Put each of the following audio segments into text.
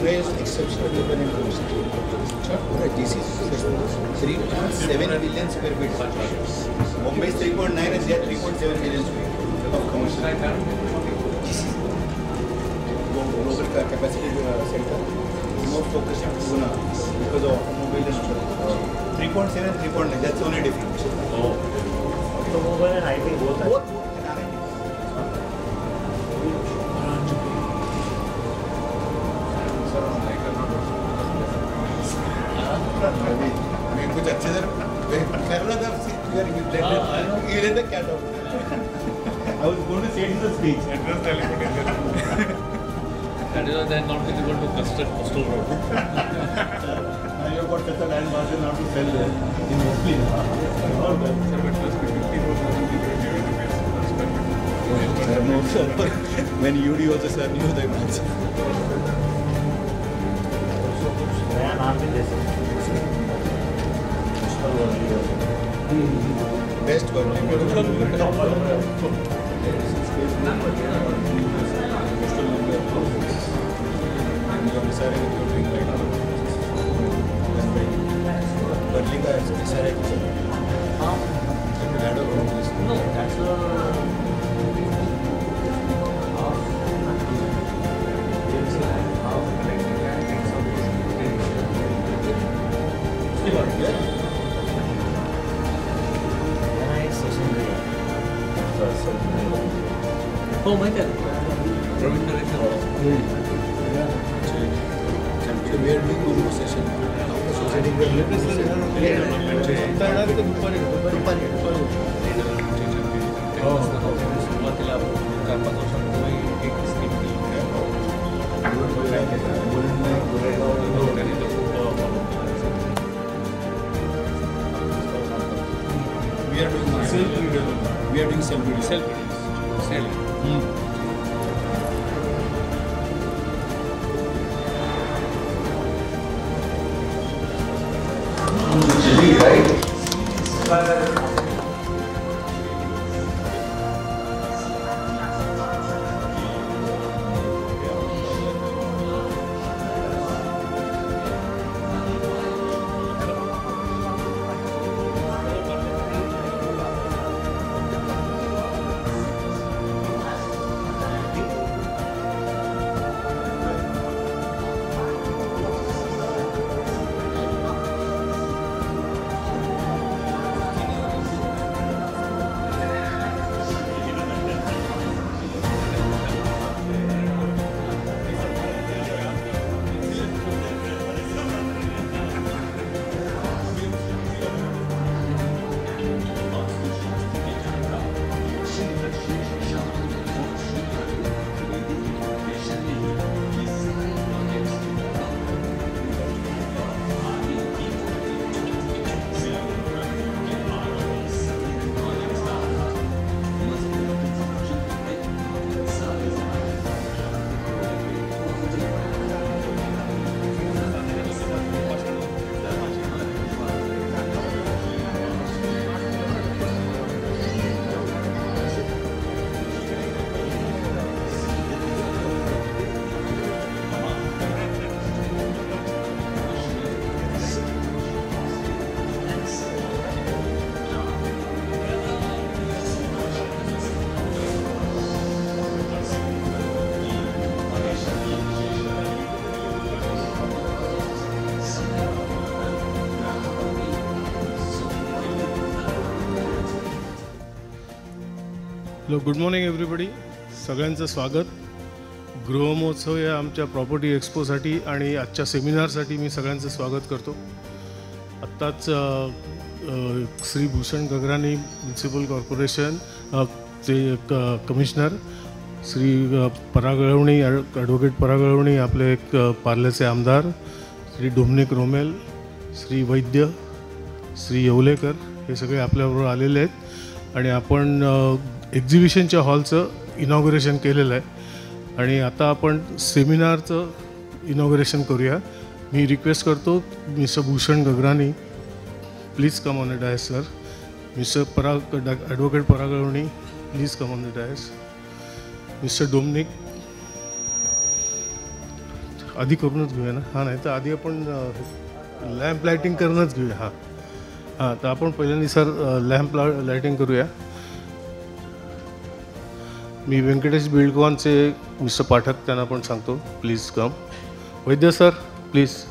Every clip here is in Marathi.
Raised exceptional independent university. GC 3.7 billion square feet. Mumbai is 3.9 and they are 3.7 billion square feet of commercial. Global capacity center is more focused on Pune because of automobile and 3.7 3.9. That's the only difference. Automobile and IT both. I mean, कुछ अच्छे से कर रहा था you let the cat out. I was going to say in the speech. Address telephone. That is why they are not able to construct coastal road. Now you have got such a land margin now to sell there in Mostly. No, sir. When UD was a sir, knew the answer. Best No, that's Oh my God. Praveen Direction. So we are doing one more session. We are doing self-release. Hello, good morning everybody. सगळ्यांचं स्वागत. गृहमहोत्सव या आमच्या प्रॉपर्टी एक्सपोसाठी आणि आजच्या सेमिनारसाठी मी सगळ्यांचं स्वागत करतो. आत्ताच श्री भूषण गगराणी म्युन्सिपल कॉर्पोरेशन चे कमिशनर श्री परागळवणी ॲडव्होकेट परागळवणी, आपले एक पार्ल्याचे आमदार श्री डोमनिक रोमेल, श्री वैद्य, श्री येवलेकर हे सगळे आपल्याबरोबर आलेले आहेत आणि आपण एक्झिबिशनच्या हॉलचं इनॉग्रेशन केलेलं आहे आणि आता आपण सेमिनारचं इनॉग्रेशन करूया. मी रिक्वेस्ट करतो mister Bhushan Gagrani, please come on the dais sir. Mister advocate परागळवणी, please come on the dais. Mister Dominic, आधी करूनच घेऊया ना. हां, नाही तर आधी आपण लॅम्प लायटिंग करूनच घेऊया. हां हां, तर आपण पहिल्यांदा सर लॅम्प लायटिंग करूया. मी व्यंकटेश बिल्डकॉनचे मिस्टर पाठक त्यांना पण सांगतो please come. Vaidya sir please.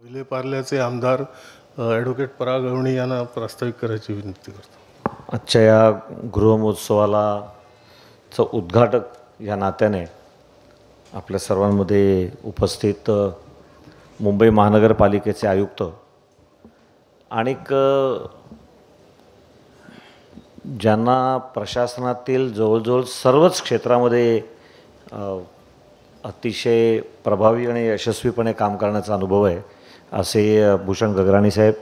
विलेपार्ल्याचे आमदार ॲडव्होकेट पराग अवणी यांना प्रास्ताविक करायची विनंती करतो. आजच्या या गृहमहोत्सवाला चं उद्घाटक या नात्याने आपल्या सर्वांमध्ये उपस्थित मुंबई महानगरपालिकेचे आयुक्त आणि ज्यांना प्रशासनातील जवळजवळ सर्वच क्षेत्रामध्ये अतिशय प्रभावी आणि यशस्वीपणे काम करण्याचा अनुभव आहे असे भूषण गगराणी साहेब,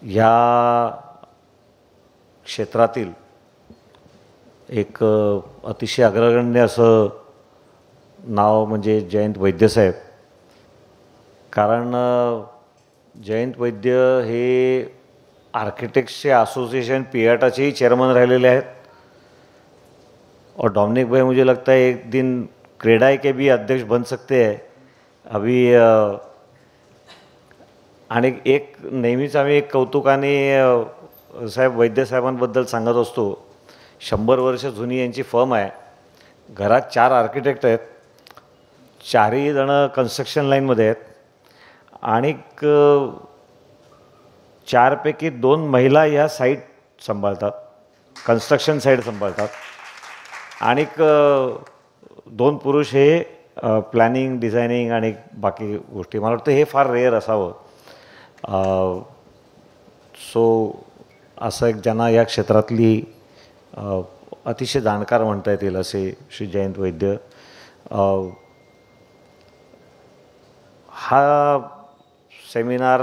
या क्षेत्रातील एक अतिशय अग्रगण्य असं नाव म्हणजे जयंत वैद्य साहेब. कारण जयंत वैद्य हे आर्किटेक्ट्सचे असोसिएशन पियाटाचेही चेअरमन राहिलेले आहेत. और डोमिनिक भाई मुझे लगता है एक दिन क्रेडाई के भी अध्यक्ष बन सकते हैं अभी. आणि एक नेहमीच आम्ही एक कौतुकाने साहेब वैद्य साहेबांबद्दल सांगत असतो. 100 वर्ष जुनी यांची फर्म आहे. घरात 4 आर्किटेक्ट आहेत, 4ही जण कन्स्ट्रक्शन लाईनमध्ये आहेत आणि 4 पैकी 2 महिला या साईट सांभाळतात, कन्स्ट्रक्शन साईट सांभाळतात आणि 2 पुरुष हे प्लॅनिंग डिझायनिंग आणि बाकी गोष्टी. मला वाटतं हे फार रेअर असावं. सो असं एक ज्यांना या क्षेत्रातली अतिशय जाणकार म्हणता येतील असे श्री जयंत वैद्य. हा सेमिनार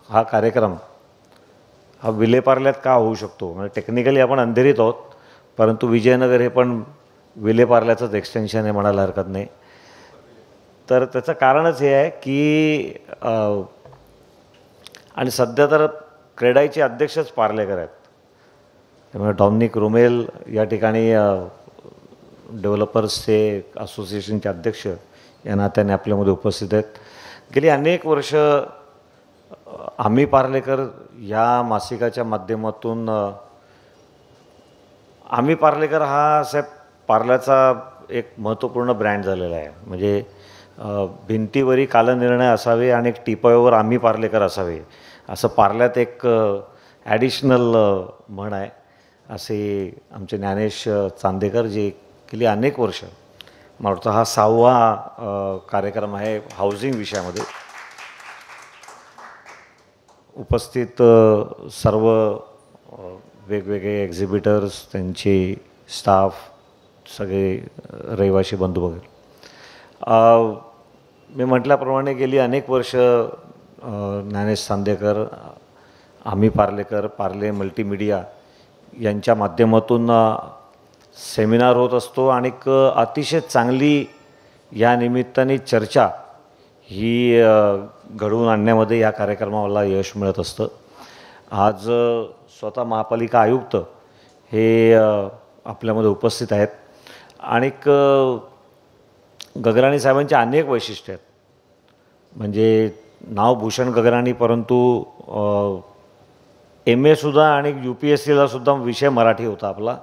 हा कार्यक्रम हा विलेपार्ल्यात का होऊ शकतो, म्हणजे टेक्निकली आपण अंधेरीत आहोत परंतु विजयनगर हे पण विलेपार्ल्याचंच एक्सटेन्शन आहे म्हणायला हरकत नाही. तर त्याचं कारणच हे आहे की आणि सध्या तर क्रेडाईचे अध्यक्षच पार्लेकर आहेत. त्यामुळे डॉमिनिक रोमेल या ठिकाणी डेव्हलपर्सचे असोसिएशनचे अध्यक्ष या नात्याने आपल्यामध्ये उपस्थित आहेत. गेली अनेक वर्ष आम्ही पार्लेकर या मासिकाच्या माध्यमातून आम्ही पार्लेकर हा साहेब पार्ल्याचा एक महत्त्वपूर्ण ब्रँड झालेला आहे. म्हणजे भिंतीवरी कालनिर्णय असावे आणि एक टिपायावर आम्ही पार्लेकर असावे असं पार्ल्यात एक ॲडिशनल म्हण आहे. असे आमचे ज्ञानेश चांदेकर जे गेली अनेक वर्ष, मला वाटतं हा 6वा कार्यक्रम आहे हाऊसिंग विषयामध्ये. उपस्थित सर्व वेगवेगळे एक्झिबिटर्स, त्यांचे स्टाफ, सगळे रहिवासी बंधू वगैरे. मी म्हटल्याप्रमाणे गेली अनेक वर्ष ज्ञानेश चांदेकर, आम्ही पार्लेकर, पार्ले मल्टीमीडिया यांच्या माध्यमातून सेमिनार होत असतो आणि अतिशय चांगली या निमित्ताने चर्चा ही घडवून आणण्यामध्ये या कार्यक्रमाला यश मिळत असतं. आज स्वतः महापालिका आयुक्त हे आपल्यामध्ये उपस्थित आहेत आणि गगराणी साहेबांची अनेक वैशिष्ट्ये आहेत. म्हणजे नाव भूषण गगराणी, परंतु MA-सुद्धा आणि UPSC-ला विषय मराठी होता आपला,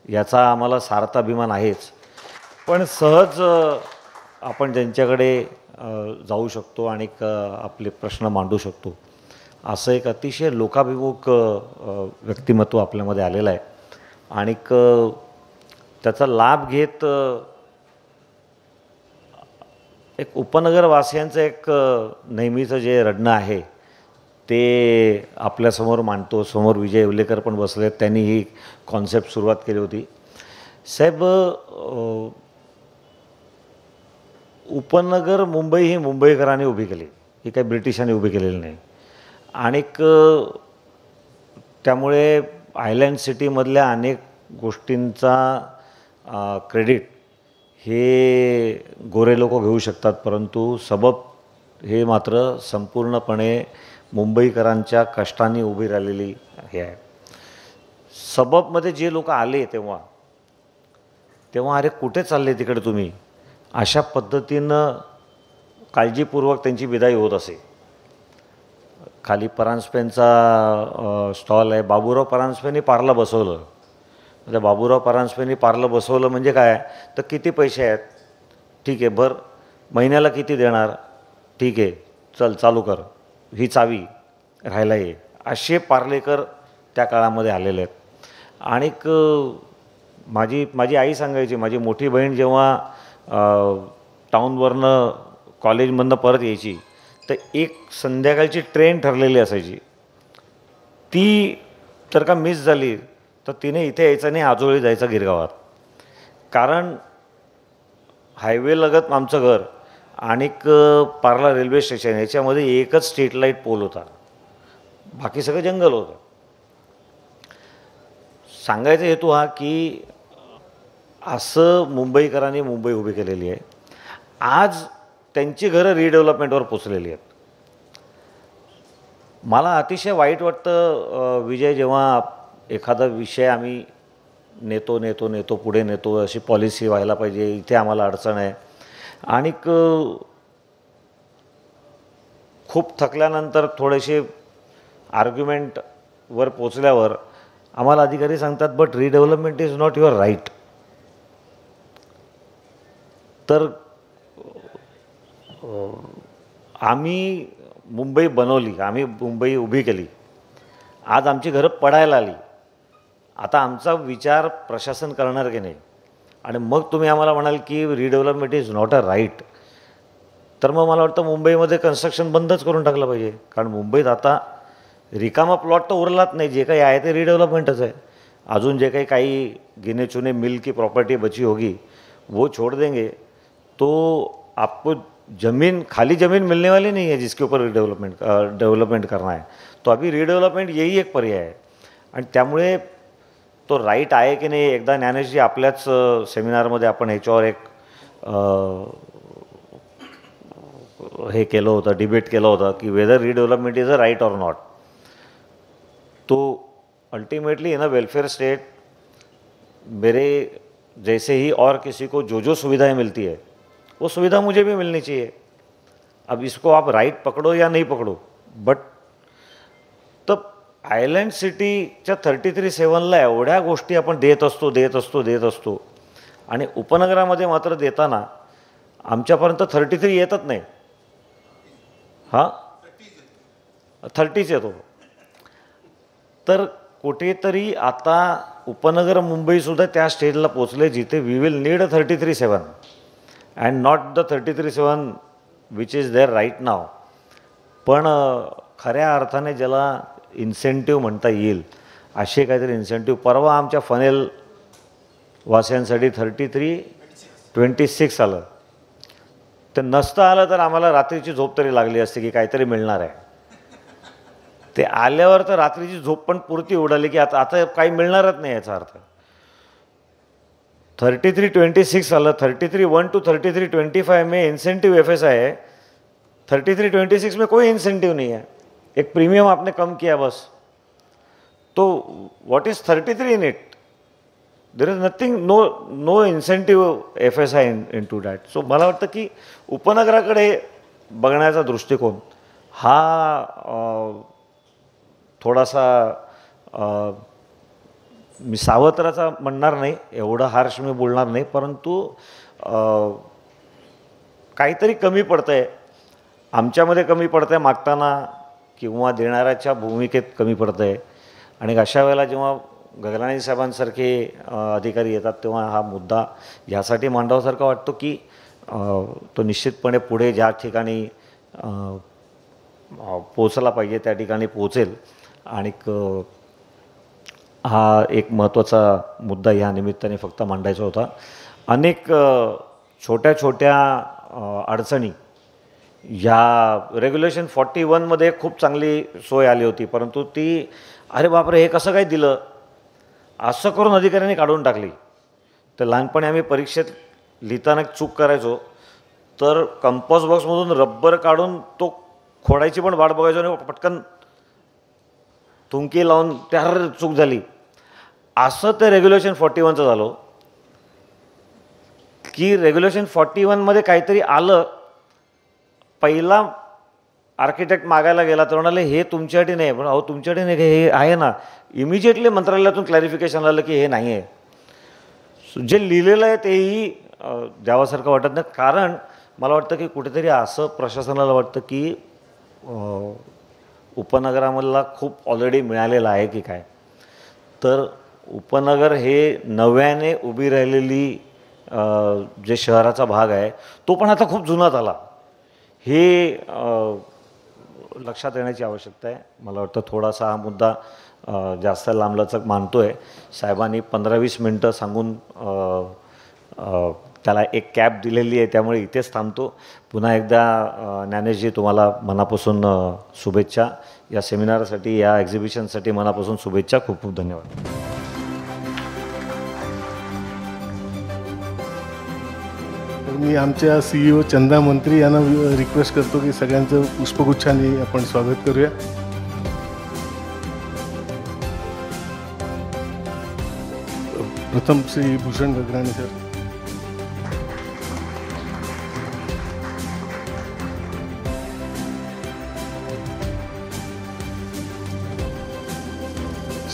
याचा आम्हाला सार्थ अभिमान आहेच. पण सहज आपण त्यांच्याकडे जाऊ शकतो आणि आपले प्रश्न मांडू शकतो, असं एक अतिशय लोकाभिमुख व्यक्तिमत्व आपल्यामध्ये आलेलं आहे. आणि त्याचा लाभ घेत एक उपनगरवासियांचं एक नेहमीचं जे रडणं आहे ते आपल्यासमोर मांडतो. समोर विजय येवलेकर पण बसलेत, त्यांनी ही कॉन्सेप्ट सुरुवात केली होती. साहेब, उपनगर मुंबई ही मुंबईकरांनी उभी केली, ही काही ब्रिटिशांनी उभी केलेली नाही. आणि त्यामुळे आयलँड सिटीमधल्या अनेक गोष्टींचा क्रेडिट हे गोरे लोक घेऊ शकतात, परंतु सबब हे मात्र संपूर्णपणे मुंबईकरांच्या कष्टांनी उभी राहिलेली हे आहे. सबबमध्ये जे लोक आले तेव्हा अरे कुठे चालले तिकडे तुम्ही, अशा पद्धतीनं काळजीपूर्वक त्यांची विदाई होत असे. खाली परांजपेंचा स्टॉल आहे, बाबूराव परांजपेंनी पार्लं बसवलं. म्हणजे बाबूराव परांजपेंनी पार्लं बसवलं म्हणजे काय, तर किती पैसे आहेत, ठीक आहे, महिन्याला किती देणार, ठीक आहे, चल चालू कर, ही चावी राहायला ये, असे पार्लेकर त्या काळामध्ये आलेले आहेत. आणि माझी आई सांगायची, माझी मोठी बहीण जेव्हा टाऊनवरनं कॉलेजमधनं परत यायची तर एक संध्याकाळची ट्रेन ठरलेली असायची, ती तर का मिस झाली तर तिने इथे यायचं नाही, आजोळी जायचं गिरगावात. कारण हायवे लगत आमचं घर आणि पार्ला रेल्वे स्टेशन याच्यामध्ये एकच स्ट्रीट लाईट पोल होता, बाकी सगळं जंगल होतं. सांगायचा हेतू हा की असं मुंबईकरांनी मुंबई उभी केलेली आहे. आज त्यांची घरं रिडेव्हलपमेंटवर पोचलेली आहेत. मला अतिशय वाईट वाटतं विजय, जेव्हा एखादा विषय आम्ही नेतो पुढे नेतो, अशी पॉलिसी व्हायला पाहिजे, इथे आम्हाला अडचण आहे. आणि खूप थकल्यानंतर थोडेसे आर्ग्युमेंटवर पोचल्यावर आम्हाला अधिकारी सांगतात, but redevelopment is not your right. तर आम्ही मुंबई बनवली, आम्ही मुंबई उभी केली, आज आमची घरं पडायला आली. आता आमचा विचार प्रशासन करणार की नाही, आणि मग तुम्ही आम्हाला म्हणाल की redevelopment is not a right, तर मग मला वाटतं मुंबईमध्ये कन्स्ट्रक्शन बंदच करून टाकलं पाहिजे. कारण मुंबईत आता रिकामा प्लॉट तर उरलाच नाही, जे काही आहे ते रिडेव्हलपमेंटच आहे. अजून जे काही गिने चुने मिल की प्रॉपर्टी बची होगी वो छोड़ देंगे, तो आपको खाली ज़मीन मिलने वाली नहीं है जिसके ऊपर डेवलपमेंट करना है. तो अभी रिडेव्हलपमेंट यही एक पर्याय आहे. आणि त्यामुळे तो राईट आहे की नाही, एकदा ज्ञानेशजी आपल्याच सेमिनारमध्ये आपण ह्याच्यावर एक हे केलं होतं, डिबेट केलं होतं की whether redevelopment is a right or not. तो ultimately in a welfare state मेरे जैसे ही और किसी को जो सुविधाएं मिलती है वो सुविधा मुझे भी मिलनी चाहिए. अब इसको आप राइट पकड़ो या नहीं पकड़ो, बट तब आयलँड सिटीच्या 33/7ला एवढ्या गोष्टी आपण देत असतो आणि उपनगरामध्ये मात्र देताना आमच्यापर्यंत 33 येतच नाही. हां, 30च येतो. तर कुठेतरी आता उपनगर मुंबईसुद्धा त्या स्टेजला पोचले जिथे we will need a 33/7 and not the 33/7 which is there right now. पण खऱ्या अर्थाने ज्याला इन्सेंटिव्ह म्हणता येईल असे काहीतरी इन्सेंटिव्ह परवा आमच्या फनेल वासियांसाठी 33/26 आलं. ते नसतं आलं तर आम्हाला रात्रीची झोप तरी लागली असते की काहीतरी मिळणार आहे. ते आल्यावर तर रात्रीची झोप पण पुरती उडाली की आता काही मिळणारच नाही. याचा अर्थ 33/26 आलं. 33/1 to 33/25 में इंसेंटिव FSI है. 33/26 में कोई इंसेंटिव नहीं है, एक प्रीमियम आपने कम किया बस. तो what is 33 in it? There is nothing, no incentive FSI in to that. So मला वाटतं की उपनगराकडे बघण्याचा दृष्टिकोन हा थोडासा मी सावत्राचा म्हणणार नाही, एवढं हार्श मी बोलणार नाही, परंतु काहीतरी कमी पडतं आहे, आमच्यामध्ये कमी पडतं आहे मागताना किंवा देणाऱ्याच्या भूमिकेत कमी पडतं आहे. आणि अशा वेळेला जेव्हा गगनाणी साहेबांसारखे अधिकारी येतात तेव्हा हा मुद्दा ह्यासाठी मांडावासारखा वाटतो की तो निश्चितपणे पुढे ज्या ठिकाणी पोचला पाहिजे त्या ठिकाणी पोचेल. आणि हा एक महत्त्वाचा मुद्दा ह्या निमित्ताने फक्त मांडायचा होता. अनेक छोट्या छोट्या अडचणी ह्या रेग्युलेशन 41मध्ये खूप चांगली सोय आली होती, परंतु ती अरे बापरे हे कसं काय दिलं असं करून अधिकाऱ्यांनी काढून टाकली. तर लहानपणी आम्ही परीक्षेत लिहिताना चूक करायचो तर कंपास बॉक्समधून रब्बर काढून तो खोडायची पण वाट बघायचो आणि पटकन थुंकी लावून त्यावर चूक झाली. असं ते रेग्युलेशन 41चं झालं की रेग्युलेशन 41मध्ये काहीतरी आलं, पहिला आर्किटेक्ट मागायला गेला तर म्हणाले हे तुमच्यासाठी नाही, पण अहो तुमच्यासाठी नाही, हे आहे ना. इमिजिएटली मंत्रालयातून क्लॅरिफिकेशन आलं की हे नाही आहे. जे लिहिलेलं आहे तेही द्यावासारखं वाटत नाही. कारण मला वाटतं की कुठेतरी असं प्रशासनाला वाटतं की उपनगरामधला खूप ऑलरेडी मिळालेलं आहे की काय. तर उपनगर हे नव्याने उभी राहिलेली जे शहराचा भाग आहे तो पण आता खूप जुना झाला, हे लक्षात येण्याची आवश्यकता आहे. मला वाटतं थोडासा हा मुद्दा जास्त लांबलचक मानतो आहे. साहेबांनी 15-20 मिनटं सांगून त्याला एक कॅप दिलेली आहे, त्यामुळे इथेच थांबतो. पुन्हा एकदा ज्ञानेशजी तुम्हाला मनापासून शुभेच्छा. या सेमिनारसाठी, या एक्झिबिशनसाठी मनापासून शुभेच्छा. खूप खूप धन्यवाद. मी आमच्या CEO चंदा मंत्री यांना रिक्वेस्ट करतो की सगळ्यांचं पुष्पगुच्छाने आपण स्वागत करूया. प्रथम श्री भूषण गगराणी सर.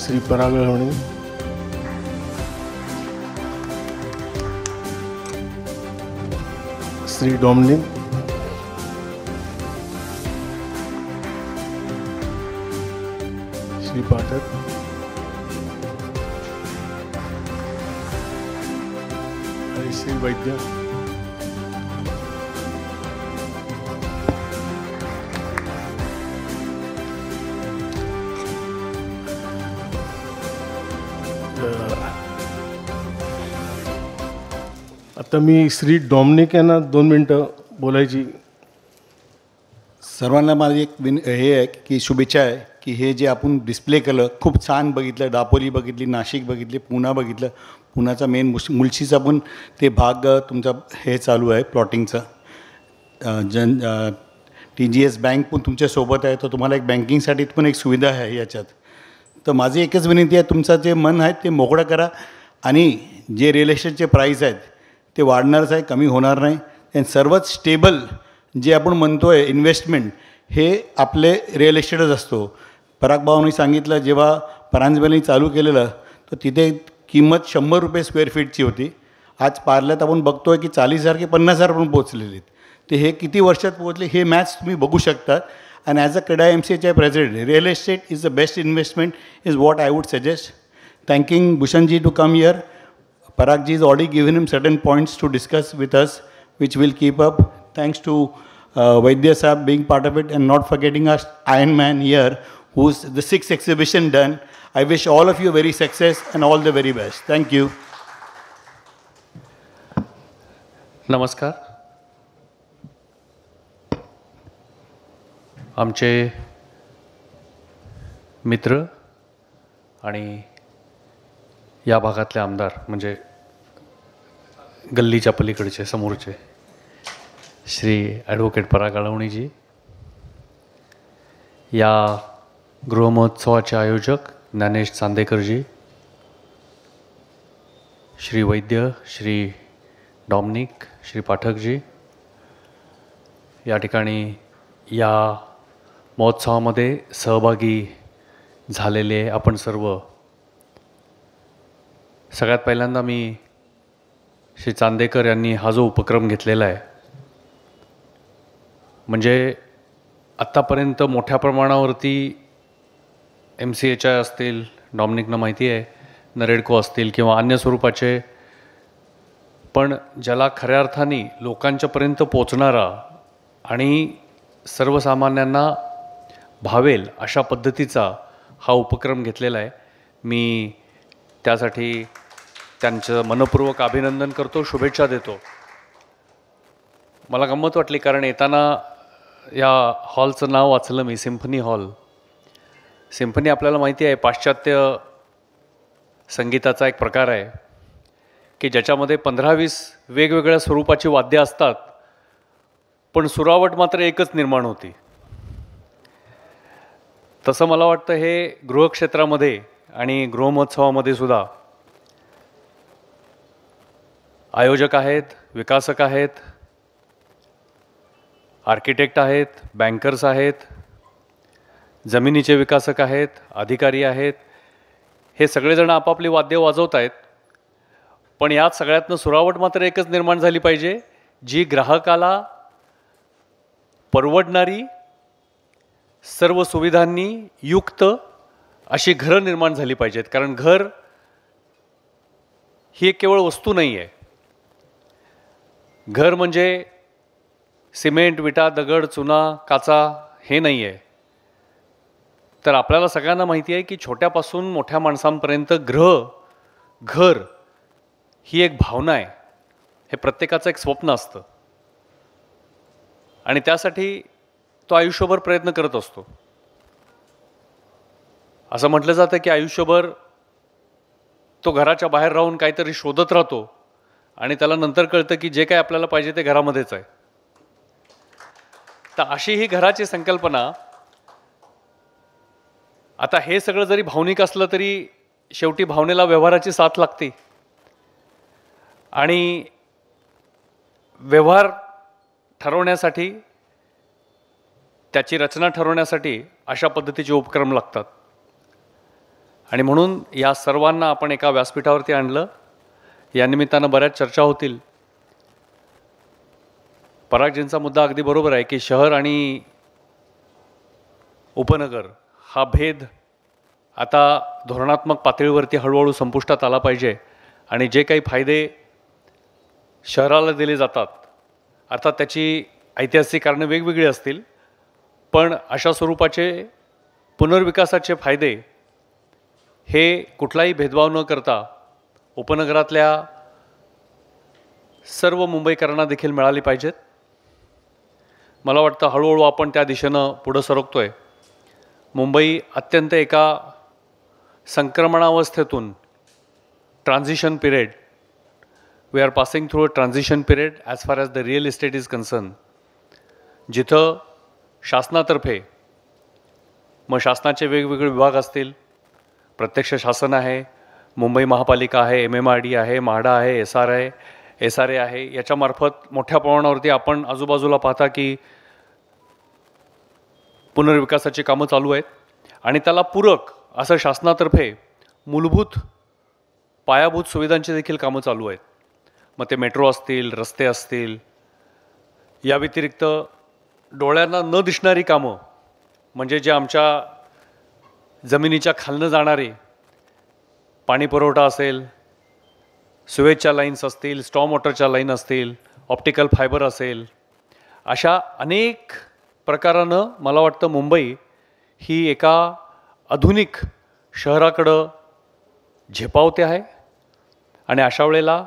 श्री पराग अळवणे, श्री डॉमिनिक, श्री पाठक, आणि श्री वैद्य. आता मी श्री डॉमिनिक यांना 2 मिनटं बोलायची. सर्वांना माझी एक हे आहे की शुभेच्छा आहे की हे जे आपण डिस्प्ले केलं खूप छान बघितलं. दापोली बघितली, नाशिक बघितली, पुणा बघितलं. पुण्याचा मेन मुळशीचा पण ते भाग तुमचा हे चालू आहे प्लॉटिंगचं. TGS बँक पण तुमच्यासोबत आहे, तर तुम्हाला एक बँकिंगसाठी पण एक सुविधा आहे याच्यात. तर माझी एकच विनंती आहे, तुमचं जे मन आहे ते मोकळं करा आणि जे रिअल इस्टेटचे प्राईस आहेत ते वाढणारच आहे, कमी होणार नाही. आणि सर्वात स्टेबल जे आपण म्हणतो आहे इन्व्हेस्टमेंट हे आपले रिअल इस्टेटच असतो. पराग भाऊंनी सांगितलं जेव्हा परांजपेंनी चालू केलेलं तर तिथे किंमत 100 रुपये स्क्वेअर फीटची होती. आज पार्ल्यात आपण बघतो आहे की 40,000 की 50,000 पण पोचलेले आहेत. ते हे किती वर्षात पोहोचले हे मॅथ्स तुम्ही बघू शकतात. And as a CREDA MCHI president, real estate is the best investment is what I would suggest. Thanking Bhushanji to come here. Paragji has already given him certain points to discuss with us, which we'll keep up. Thanks to Vaidya Saab being part of it and not forgetting us Iron Man here, who's the 6th exhibition done. I wish all of you very success and all the very best. Thank you. नमस्कार. आमचे मित्र आणि या भागातले आमदार म्हणजे गल्लीच्या पलीकडचे समोरचे श्री ॲडव्होकेट पराग अळवणीजी, या गृहमहोत्सवाचे आयोजक ज्ञानेश चांदेकरजी, श्री वैद्य, श्री डॉमिनिक, श्री पाठकजी, या ठिकाणी या महोत्सवामध्ये सहभागी झालेले आपण सर्व, सगळ्यात पहिल्यांदा मी श्री चांदेकर यांनी हा जो उपक्रम घेतलेला आहे, म्हणजे आत्तापर्यंत मोठ्या प्रमाणावरती MCHI असतील, डॉमिनिकना माहिती आहे, नरेडको असतील किंवा अन्य स्वरूपाचे, पण ज्याला खऱ्या अर्थाने लोकांच्यापर्यंत पोचणारा आणि सर्वसामान्यांना भावेल अशा पद्धतीचा हा उपक्रम घेतलेला आहे. मी त्यासाठी त्यांचं मनपूर्वक अभिनंदन करतो, शुभेच्छा देतो. मला गंमत वाटली कारण येताना या हॉलचं नाव वाचलं मी, सिम्फनी हॉल. सिम्फनी आपल्याला माहिती आहे पाश्चात्य संगीताचा एक प्रकार आहे की ज्याच्यामध्ये 15-20 वेगवेगळ्या स्वरूपाची वाद्य असतात, पण सुरावट मात्र एकच निर्माण होती. तसं मला वाटतं हे गृहक्षेत्रामध्ये आणि गृहमहोत्सवामध्ये सुद्धा आयोजक आहेत, विकासक आहेत, आर्किटेक्ट आहेत, बँकर्स आहेत, जमिनीचे विकासक आहेत, अधिकारी आहेत, हे सगळेजण आपापली वाद्य वाजवत आहेत. पण यात सगळ्यातनं सुरावट मात्र एकच निर्माण झाली पाहिजे, जी ग्राहकाला परवडणारी, सर्व सुविधांनी युक्त अशी घरं निर्माण झाली पाहिजेत. कारण घर ही एक केवळ वस्तू नाही आहे. घर म्हणजे सिमेंट, विटा, दगड, चुना, काचा हे नाही आहे. तर आपल्याला सगळ्यांना माहिती आहे की छोट्यापासून मोठ्या माणसांपर्यंत घर ही एक भावना आहे. हे प्रत्येकाचं एक स्वप्न असतं आणि त्यासाठी तो आयुष्यभर प्रयत्न करत असतो. असं म्हटलं जातं की आयुष्यभर तो घराच्या बाहेर राहून काहीतरी शोधत राहतो आणि त्याला नंतर कळतं की जे काय आपल्याला पाहिजे ते घरामध्येच आहे. तर अशी ही घराची संकल्पना, आता हे सगळं जरी भावनिक असलं तरी शेवटी भावनेला व्यवहाराची साथ लागते आणि व्यवहार ठरवण्यासाठी, त्याची रचना ठरवण्यासाठी अशा पद्धतीचे उपक्रम लागतात. आणि म्हणून या सर्वांना आपण एका व्यासपीठावरती आणलं. या निमित्तानं बऱ्याच चर्चा होतील. परागजींचा मुद्दा अगदी बरोबर आहे की शहर आणि उपनगर हा भेद आता धोरणात्मक पातळीवरती हळूहळू संपुष्टात आला पाहिजे आणि जे काही फायदे शहराला दिले जातात, अर्थात त्याची ऐतिहासिक कारणं वेगवेगळी असतील, पण अशा स्वरूपाचे पुनर्विकासाचे फायदे हे कुठलाही भेदभाव न करता उपनगरातल्या सर्व मुंबईकरांना देखील मिळाली पाहिजेत. मला वाटतं हळूहळू आपण त्या दिशेनं पुढं सरकतोय. मुंबई अत्यंत एका संक्रमणावस्थेतून, transition period, we are passing through a transition period as far as the real estate is concern, जिथं शासनातर्फे, मग शासनाचे वेगवेगळे विभाग असतील, प्रत्यक्ष शासन आहे, मुंबई महापालिका आहे, MMRD आहे, म्हाडा आहे, SRA आहे, याच्यामार्फत मोठ्या प्रमाणावरती आपण आजूबाजूला पाहता की पुनर्विकासाची कामं चालू आहेत आणि त्याला पूरक असं शासनातर्फे मूलभूत पायाभूत सुविधांची देखील कामं चालू आहेत. मग ते मेट्रो असतील, रस्ते असतील, या व्यतिरिक्त डोळ्यांना न दिसणारी कामं म्हणजे जे आमच्या जमिनीच्या खालनं जाणारे पाणी पुरवठा असेल, सुवेजच्या लाईन्स असतील, स्टॉर्म वॉटरच्या लाईन असतील, ऑप्टिकल फायबर असेल, अशा अनेक प्रकारानं मला वाटतं मुंबई ही एका आधुनिक शहराकडं झेपावते आहे. आणि अशा वेळेला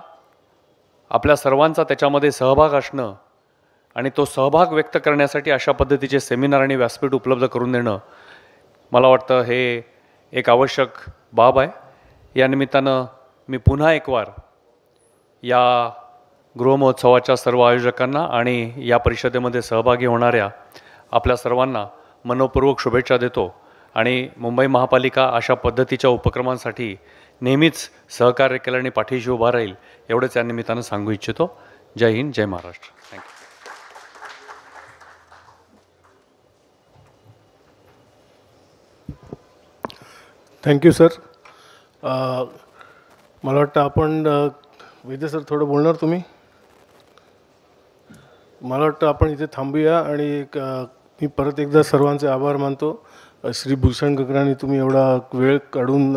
आपल्या सर्वांचा त्याच्यामध्ये सहभाग असणं आणि तो सहभाग व्यक्त करण्यासाठी अशा पद्धतीचे सेमिनार आणि व्यासपीठ उपलब्ध करून देणं, मला वाटतं हे एक आवश्यक बाब आहे. या निमित्तानं मी पुन्हा एक वार या गृहमहोत्सवाच्या सर्व आयोजकांना आणि या परिषदेमध्ये सहभागी होणाऱ्या आपल्या सर्वांना मनपूर्वक शुभेच्छा देतो आणि मुंबई महापालिका अशा पद्धतीच्या उपक्रमांसाठी नेहमीच सहकार्य केलं आणि पाठीशी उभा राहील एवढंच या निमित्तानं सांगू इच्छितो. जय हिंद, जय महाराष्ट्र. थँक्यू. Thank you sir. मला वाटतं आपण वैद्य सर थोडं बोलणार तुम्ही. मला वाटतं आपण इथे थांबूया आणि मी परत एकदा सर्वांचे आभार मानतो. श्री भूषण गगराणी, तुम्ही एवढा वेळ काढून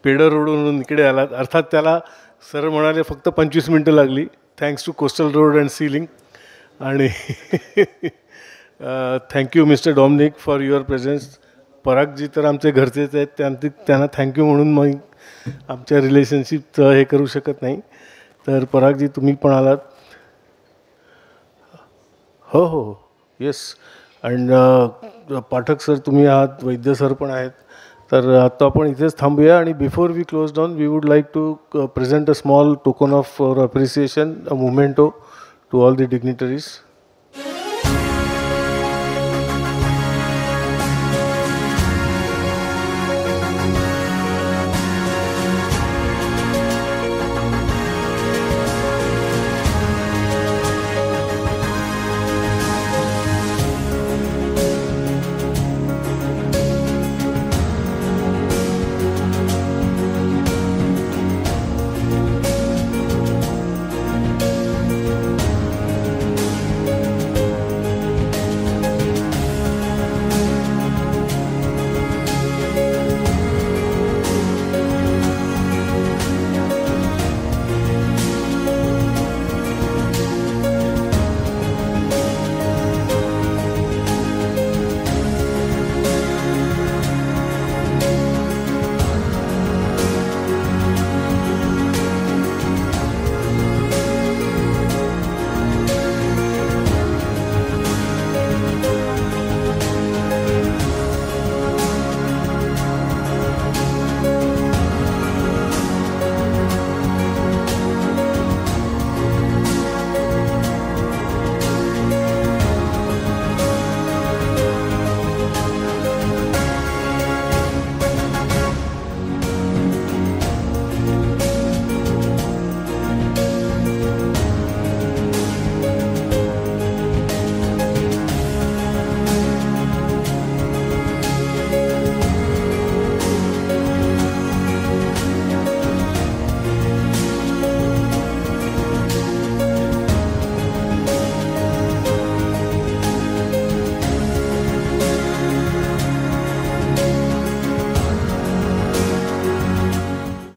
पेडर रोडवरून इकडे आलात. अर्थात त्याला सर म्हणाले फक्त 25 मिनटं लागली, thanks to coastal road and sea link. आणि thank you mister Dominic for your presence. परागजी तर आमचे घरचेच आहेत, त्यांना थँक्यू म्हणून मग आमच्या रिलेशनशिपचं हे करू शकत नाही. तर परागजी तुम्ही पण आलात. हो हो हो येस. अँड पाठक सर तुम्ही आहात, वैद्य सर पण आहेत. तर आता आपण इथेच थांबूया आणि before we close down we would like to present a small token of appreciation, a memento to all the dignitaries.